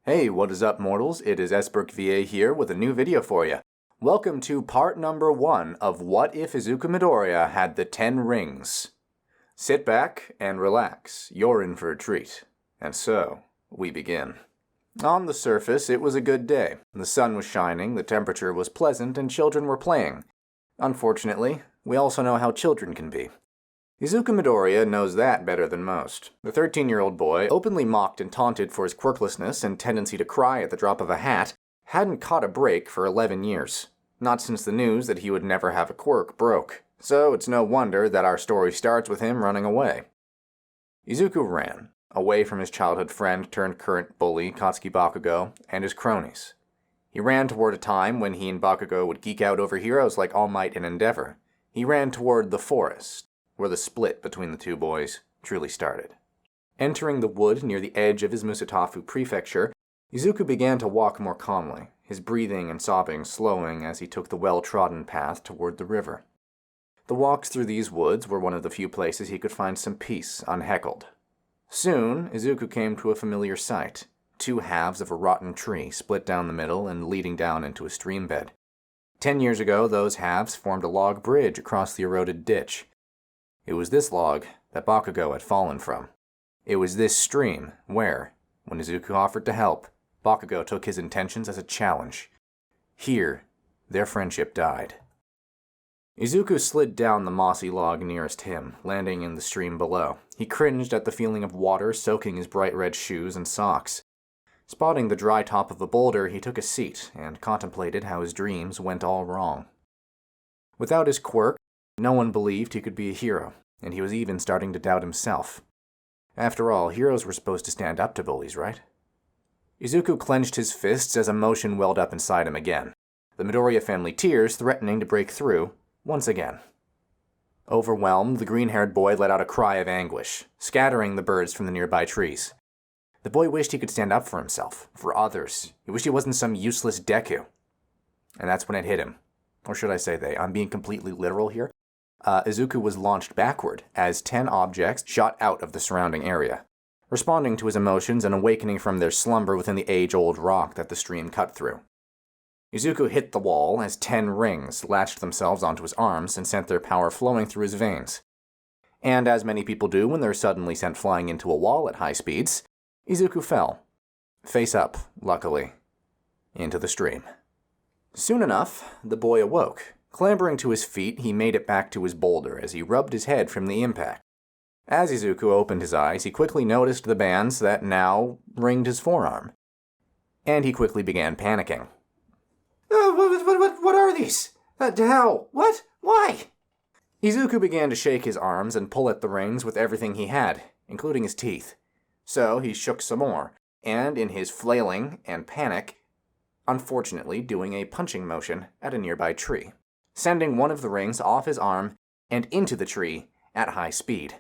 Hey, what is up, mortals? It is Esberk VA here with a new video for you. Welcome to part number 1 of What If Izuku Midoriya Had the 10 Rings. Sit back and relax. You're in for a treat. And so, we begin. On the surface, it was a good day. The sun was shining, the temperature was pleasant, and children were playing. Unfortunately, we also know how children can be. Izuku Midoriya knows that better than most. The 13-year-old boy, openly mocked and taunted for his quirklessness and tendency to cry at the drop of a hat, hadn't caught a break for 11 years. Not since the news that he would never have a quirk broke. So it's no wonder that our story starts with him running away. Izuku ran, away from his childhood friend turned current bully Katsuki Bakugo and his cronies. He ran toward a time when he and Bakugo would geek out over heroes like All Might and Endeavor. He ran toward the forest, where the split between the two boys truly started. Entering the wood near the edge of his Musatafu prefecture, Izuku began to walk more calmly, his breathing and sobbing slowing as he took the well-trodden path toward the river. The walks through these woods were one of the few places he could find some peace unheckled. Soon, Izuku came to a familiar sight, 2 halves of a rotten tree split down the middle and leading down into a stream bed. 10 years ago, those halves formed a log bridge across the eroded ditch. It was this log that Bakugo had fallen from. It was this stream where, when Izuku offered to help, Bakugo took his intentions as a challenge. Here, their friendship died. Izuku slid down the mossy log nearest him, landing in the stream below. He cringed at the feeling of water soaking his bright red shoes and socks. Spotting the dry top of a boulder, he took a seat and contemplated how his dreams went all wrong. Without his quirk, no one believed he could be a hero, and he was even starting to doubt himself. After all, heroes were supposed to stand up to bullies, right? Izuku clenched his fists as emotion welled up inside him again, the Midoriya family tears threatening to break through once again. Overwhelmed, the green-haired boy let out a cry of anguish, scattering the birds from the nearby trees. The boy wished he could stand up for himself, for others. He wished he wasn't some useless Deku. And that's when it hit him. Or should I say they? I'm being completely literal here. Izuku was launched backward as 10 objects shot out of the surrounding area, responding to his emotions and awakening from their slumber within the age-old rock that the stream cut through. Izuku hit the wall as 10 rings latched themselves onto his arms and sent their power flowing through his veins. And as many people do when they're suddenly sent flying into a wall at high speeds, Izuku fell, face up, luckily, into the stream. Soon enough, the boy awoke. Clambering to his feet, he made it back to his boulder as he rubbed his head from the impact. As Izuku opened his eyes, he quickly noticed the bands that now ringed his forearm. And he quickly began panicking. What are these? How? What? Why? Izuku began to shake his arms and pull at the rings with everything he had, including his teeth. So he shook some more, and in his flailing and panic, unfortunately doing a punching motion at a nearby tree, sending one of the rings off his arm and into the tree at high speed,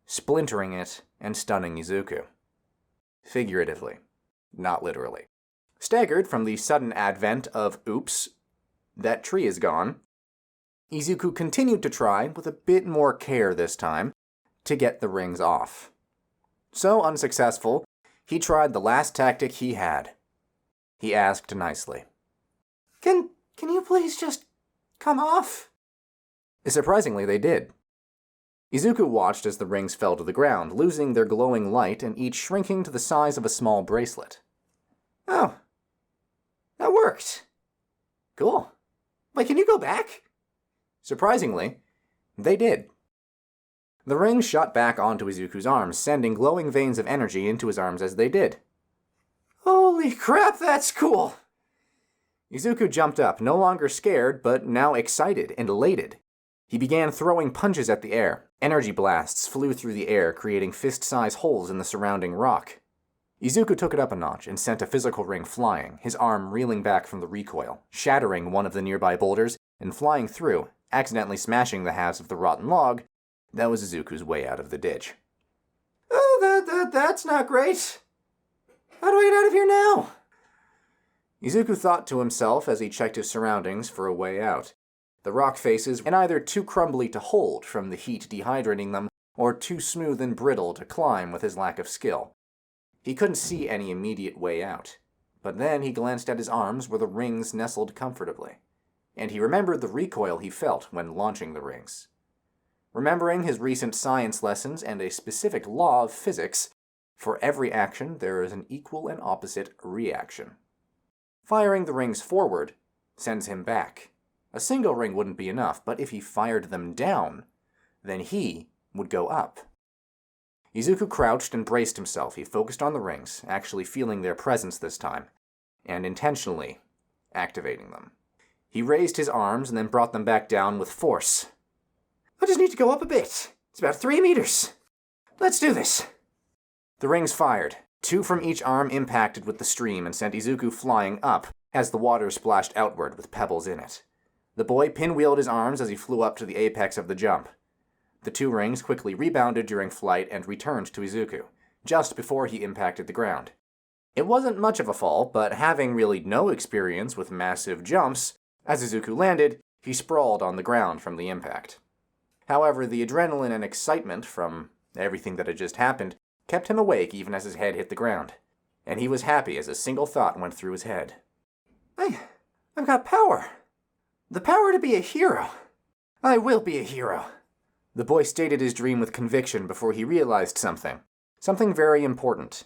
splintering it and stunning Izuku. Figuratively, not literally. Staggered from the sudden advent of oops, that tree is gone, Izuku continued to try, with a bit more care this time, to get the rings off. So unsuccessful, he tried the last tactic he had. He asked nicely, Can you please just come off? Surprisingly, they did. Izuku watched as the rings fell to the ground, losing their glowing light and each shrinking to the size of a small bracelet. Oh, that worked. Cool. Wait, can you go back? Surprisingly, they did. The rings shot back onto Izuku's arms, sending glowing veins of energy into his arms as they did. Holy crap, that's cool! Izuku jumped up, no longer scared, but now excited and elated. He began throwing punches at the air. Energy blasts flew through the air, creating fist-sized holes in the surrounding rock. Izuku took it up a notch and sent a physical ring flying, his arm reeling back from the recoil, shattering one of the nearby boulders and flying through, accidentally smashing the halves of the rotten log. That was Izuku's way out of the ditch. Oh, that's not great. How do I get out of here now? Izuku thought to himself as he checked his surroundings for a way out. The rock faces were either too crumbly to hold from the heat dehydrating them, or too smooth and brittle to climb with his lack of skill. He couldn't see any immediate way out. But then he glanced at his arms where the rings nestled comfortably, and he remembered the recoil he felt when launching the rings. Remembering his recent science lessons and a specific law of physics, for every action there is an equal and opposite reaction. Firing the rings forward sends him back. A single ring wouldn't be enough, but if he fired them down, then he would go up. Izuku crouched and braced himself. He focused on the rings, actually feeling their presence this time, and intentionally activating them. He raised his arms and then brought them back down with force. I just need to go up a bit. It's about 3 meters. Let's do this. The rings fired. 2 from each arm impacted with the stream and sent Izuku flying up as the water splashed outward with pebbles in it. The boy pinwheeled his arms as he flew up to the apex of the jump. The 2 rings quickly rebounded during flight and returned to Izuku, just before he impacted the ground. It wasn't much of a fall, but having really no experience with massive jumps, as Izuku landed, he sprawled on the ground from the impact. However, the adrenaline and excitement from everything that had just happened kept him awake even as his head hit the ground, and he was happy as a single thought went through his head. I've got power. The power to be a hero. I will be a hero. The boy stated his dream with conviction before he realized something. Something very important.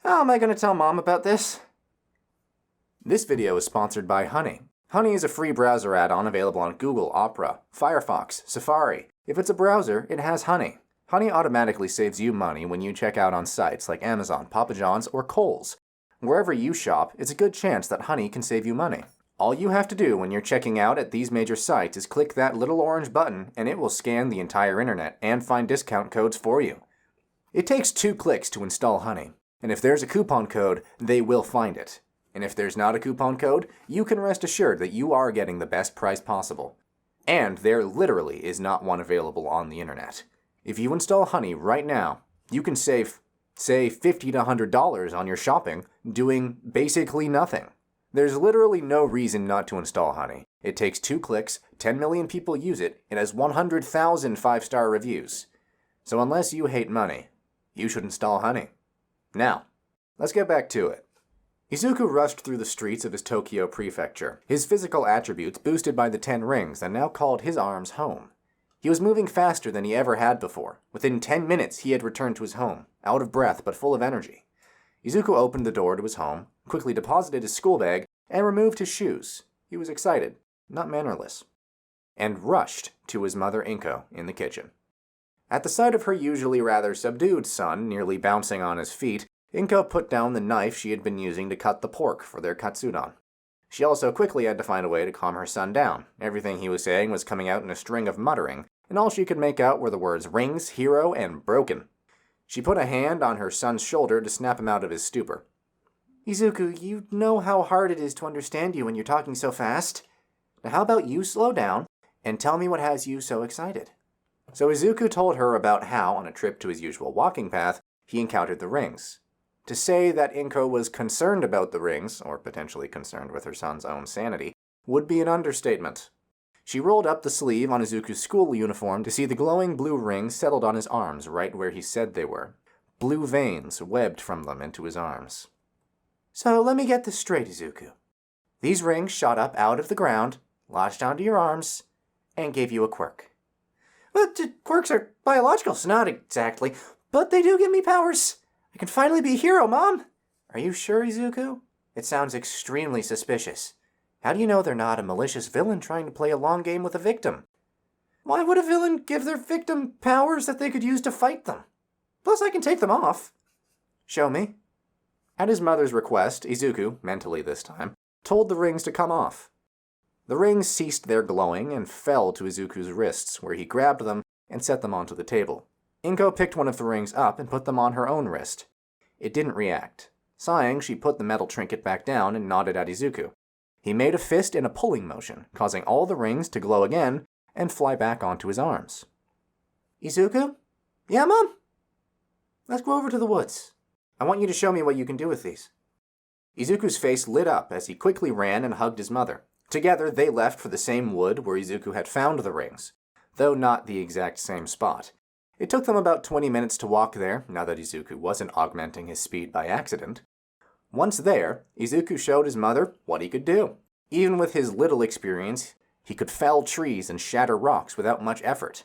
How am I going to tell Mom about this? This video is sponsored by Honey. Honey is a free browser add-on available on Google, Opera, Firefox, Safari. If it's a browser, it has Honey. Honey automatically saves you money when you check out on sites like Amazon, Papa John's, or Kohl's. Wherever you shop, it's a good chance that Honey can save you money. All you have to do when you're checking out at these major sites is click that little orange button and it will scan the entire internet and find discount codes for you. It takes 2 clicks to install Honey, and if there's a coupon code, they will find it. And if there's not a coupon code, you can rest assured that you are getting the best price possible. And there literally is not one available on the internet. If you install Honey right now, you can save, say, $50 to $100 on your shopping doing basically nothing. There's literally no reason not to install Honey. It takes 2 clicks, 10 million people use it, it has 100,000 5-star reviews. So unless you hate money, you should install Honey. Now, let's get back to it. Izuku rushed through the streets of his Tokyo prefecture, his physical attributes boosted by the 10 rings that now called his arms home. He was moving faster than he ever had before. Within 10 minutes, he had returned to his home, out of breath but full of energy. Izuku opened the door to his home, quickly deposited his school bag, and removed his shoes. He was excited, not mannerless, and rushed to his mother Inko in the kitchen. At the sight of her usually rather subdued son nearly bouncing on his feet, Inko put down the knife she had been using to cut the pork for their katsudon. She also quickly had to find a way to calm her son down. Everything he was saying was coming out in a string of muttering, and all she could make out were the words rings, hero, and broken. She put a hand on her son's shoulder to snap him out of his stupor. Izuku, you know how hard it is to understand you when you're talking so fast. Now how about you slow down and tell me what has you so excited? So Izuku told her about how, on a trip to his usual walking path, he encountered the rings. To say that Inko was concerned about the rings, or potentially concerned with her son's own sanity, would be an understatement. She rolled up the sleeve on Izuku's school uniform to see the glowing blue rings settled on his arms right where he said they were. Blue veins webbed from them into his arms. So let me get this straight, Izuku. These rings shot up out of the ground, lodged onto your arms, and gave you a quirk. But quirks are biological, so not exactly, but they do give me powers. I can finally be a hero, Mom! Are you sure, Izuku? It sounds extremely suspicious. How do you know they're not a malicious villain trying to play a long game with a victim? Why would a villain give their victim powers that they could use to fight them? Plus, I can take them off. Show me. At his mother's request, Izuku, mentally this time, told the rings to come off. The rings ceased their glowing and fell to Izuku's wrists, where he grabbed them and set them onto the table. Inko picked one of the rings up and put them on her own wrist. It didn't react. Sighing, she put the metal trinket back down and nodded at Izuku. He made a fist in a pulling motion, causing all the rings to glow again and fly back onto his arms. Izuku? Yeah, Mom? Let's go over to the woods. I want you to show me what you can do with these. Izuku's face lit up as he quickly ran and hugged his mother. Together, they left for the same wood where Izuku had found the rings, though not the exact same spot. It took them about 20 minutes to walk there, now that Izuku wasn't augmenting his speed by accident. Once there, Izuku showed his mother what he could do. Even with his little experience, he could fell trees and shatter rocks without much effort.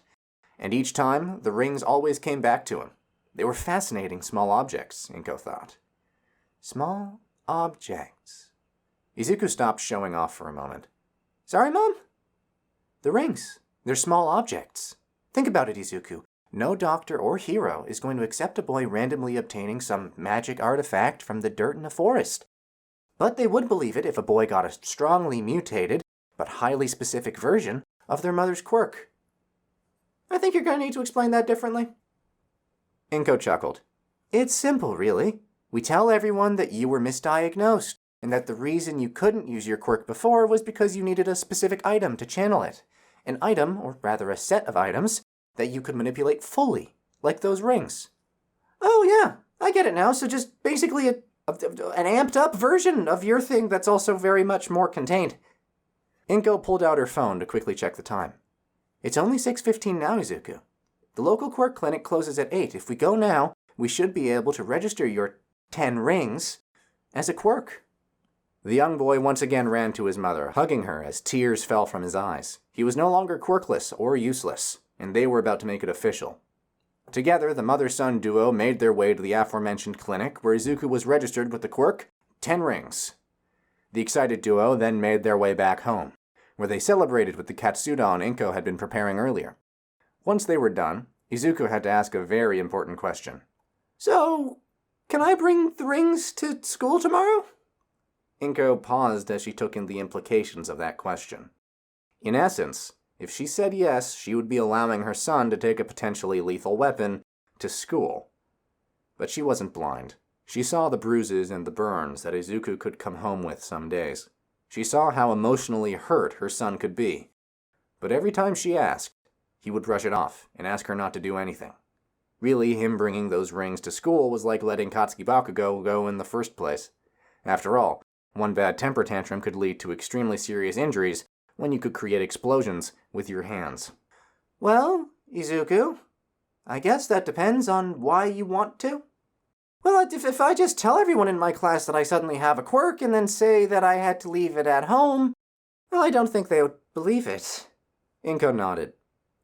And each time, the rings always came back to him. They were fascinating small objects, Inko thought. Small objects. Izuku stopped showing off for a moment. Sorry, Mom? The rings. They're small objects. Think about it, Izuku. No doctor or hero is going to accept a boy randomly obtaining some magic artifact from the dirt in a forest. But they would believe it if a boy got a strongly mutated, but highly specific version of their mother's quirk. I think you're going to need to explain that differently. Inko chuckled. It's simple, really. We tell everyone that you were misdiagnosed, and that the reason you couldn't use your quirk before was because you needed a specific item to channel it. An item, or rather a set of items, that you could manipulate fully, like those rings. Oh yeah, I get it now, so just basically an amped up version of your thing that's also very much more contained. Inko pulled out her phone to quickly check the time. It's only 6:15 now, Izuku. The local quirk clinic closes at 8. If we go now, we should be able to register your 10 rings as a quirk. The young boy once again ran to his mother, hugging her as tears fell from his eyes. He was no longer quirkless or useless, and they were about to make it official. Together, the mother-son duo made their way to the aforementioned clinic, where Izuku was registered with the quirk 10 rings. The excited duo then made their way back home, where they celebrated with the katsudon Inko had been preparing earlier. Once they were done, Izuku had to ask a very important question. So, can I bring the rings to school tomorrow? Inko paused as she took in the implications of that question. In essence, if she said yes, she would be allowing her son to take a potentially lethal weapon to school. But she wasn't blind. She saw the bruises and the burns that Izuku could come home with some days. She saw how emotionally hurt her son could be. But every time she asked, he would brush it off and ask her not to do anything. Really, him bringing those rings to school was like letting Katsuki Bakugo go in the first place. After all, one bad temper tantrum could lead to extremely serious injuries when you could create explosions with your hands. Well, Izuku, I guess that depends on why you want to. Well, if I just tell everyone in my class that I suddenly have a quirk and then say that I had to leave it at home, well, I don't think they would believe it. Inko nodded.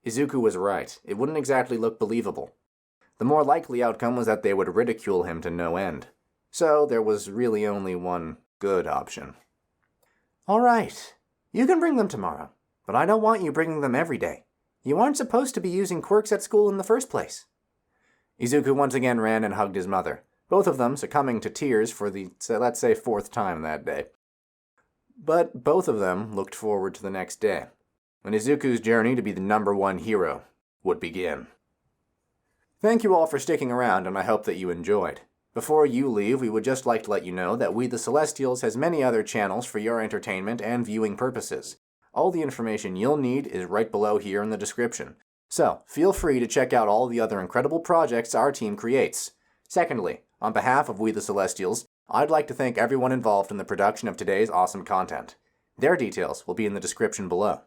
Izuku was right. It wouldn't exactly look believable. The more likely outcome was that they would ridicule him to no end. So there was really only one good option. All right, you can bring them tomorrow, but I don't want you bringing them every day. You aren't supposed to be using quirks at school in the first place. Izuku once again ran and hugged his mother, both of them succumbing to tears for the, let's say, 4th time that day. But both of them looked forward to the next day, when Izuku's journey to be the #1 hero would begin. Thank you all for sticking around, and I hope that you enjoyed. Before you leave, we would just like to let you know that We the Celestials has many other channels for your entertainment and viewing purposes. All the information you'll need is right below here in the description. So, feel free to check out all the other incredible projects our team creates. Secondly, on behalf of We the Celestials, I'd like to thank everyone involved in the production of today's awesome content. Their details will be in the description below.